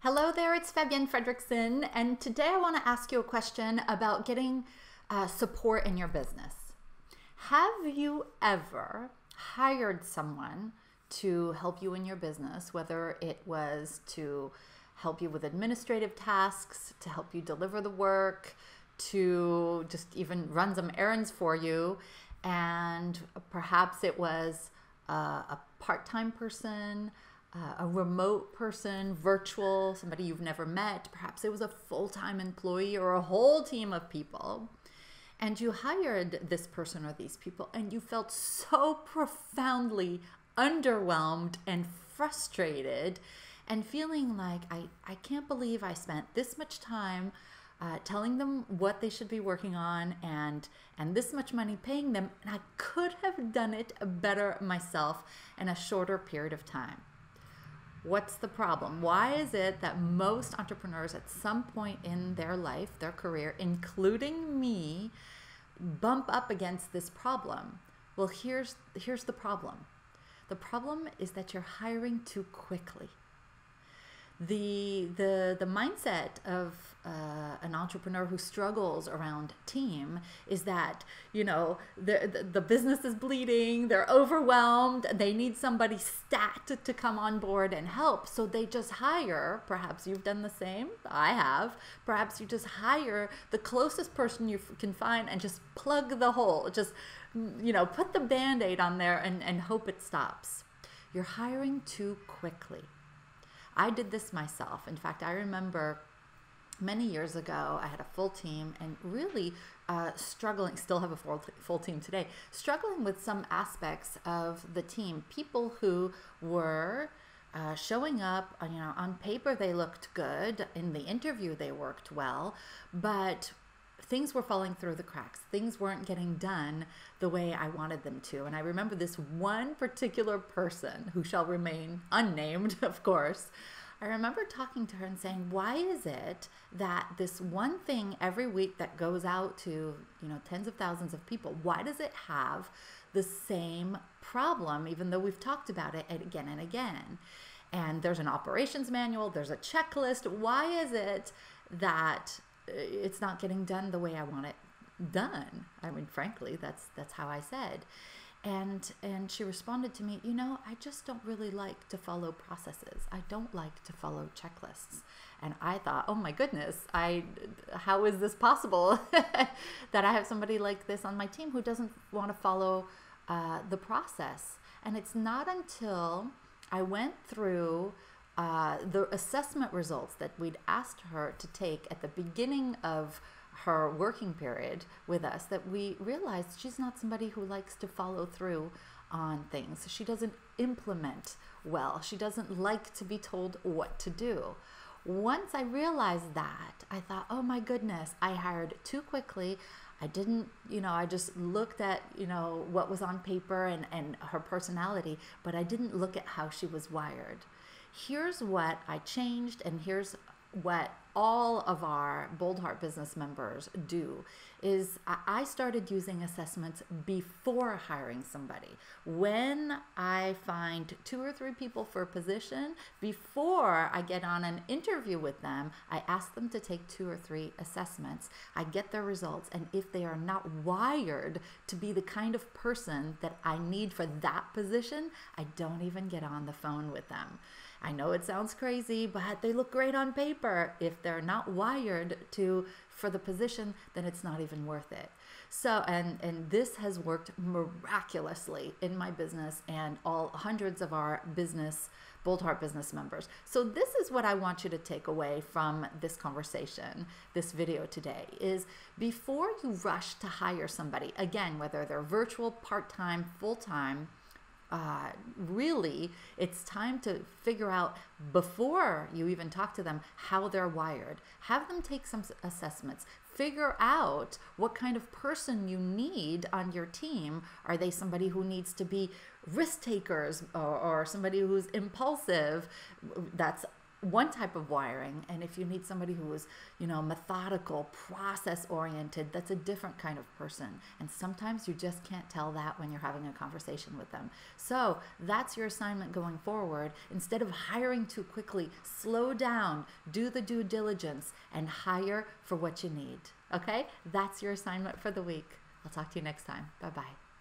Hello there, it's Fabienne Fredrickson, and today I want to ask you a question about getting support in your business. Have you ever hired someone to help you in your business, whether it was to help you with administrative tasks, to help you deliver the work, to just even run some errands for you, and perhaps it was a part-time person, a remote person, virtual, somebody you've never met. Perhaps it was a full-time employee or a whole team of people. And you hired this person or these people and you felt so profoundly underwhelmed and frustrated and feeling like, I can't believe I spent this much time telling them what they should be working on and this much money paying them, and I could have done it better myself in a shorter period of time. What's the problem? Why is it that most entrepreneurs at some point in their life, their career, including me, bump up against this problem? Well, here's the problem. The problem is that you're hiring too quickly. The mindset of an entrepreneur who struggles around team is that, you know, the business is bleeding, they're overwhelmed, they need somebody stat to come on board and help. So they just hire, perhaps you've done the same, I have, perhaps you just hire the closest person you can find and just plug the hole, just, you know, put the Band-Aid on there and hope it stops. You're hiring too quickly. I did this myself. In fact, I remember many years ago, I had a full team and really struggling, still have a full team today, struggling with some aspects of the team. People who were showing up, you know, on paper they looked good, in the interview they worked well, but things were falling through the cracks. Things weren't getting done the way I wanted them to. And I remember this one particular person, who shall remain unnamed, of course. I remember talking to her and saying, why is it that this one thing every week that goes out to, you know, tens of thousands of people, why does it have the same problem, even though we've talked about it again and again? And there's an operations manual, there's a checklist. Why is it that it's not getting done the way I want it done? I mean, frankly, that's how I said. And she responded to me, you know, I just don't really like to follow processes. I don't like to follow checklists. And I thought, oh my goodness, how is this possible that I have somebody like this on my team who doesn't want to follow the process? And it's not until I went through the assessment results that we'd asked her to take at the beginning of her working period with us that we realized she's not somebody who likes to follow through on things. She doesn't implement well. She doesn't like to be told what to do. Once I realized that, I thought, oh my goodness, I hired too quickly. I didn't, you know, I just looked at, you know, what was on paper and her personality, but I didn't look at how she was wired. Here's what I changed, and here's what all of our Bold Heart business members do, is I started using assessments before hiring somebody. When I find 2 or 3 people for a position, before I get on an interview with them, I ask them to take 2 or 3 assessments. I get their results, and if they are not wired to be the kind of person that I need for that position, I don't even get on the phone with them. I know it sounds crazy, but they look great on paper. If they're not wired for the position, then it's not even worth it. So, and this has worked miraculously in my business and all hundreds of our Bold Heart business members. So this is what I want you to take away from this conversation, this video today, is before you rush to hire somebody, again, whether they're virtual, part-time, full-time, really, it's time to figure out, before you even talk to them, how they're wired. Have them take some assessments. Figure out what kind of person you need on your team. Are they somebody who needs to be risk takers or somebody who's impulsive? That's one type of wiring, and if you need somebody who is, methodical, process oriented, that's a different kind of person. And sometimes you just can't tell that when you're having a conversation with them. So that's your assignment going forward. Instead of hiring too quickly, slow down, do the due diligence, and hire for what you need. Okay? That's your assignment for the week. I'll talk to you next time. Bye-bye.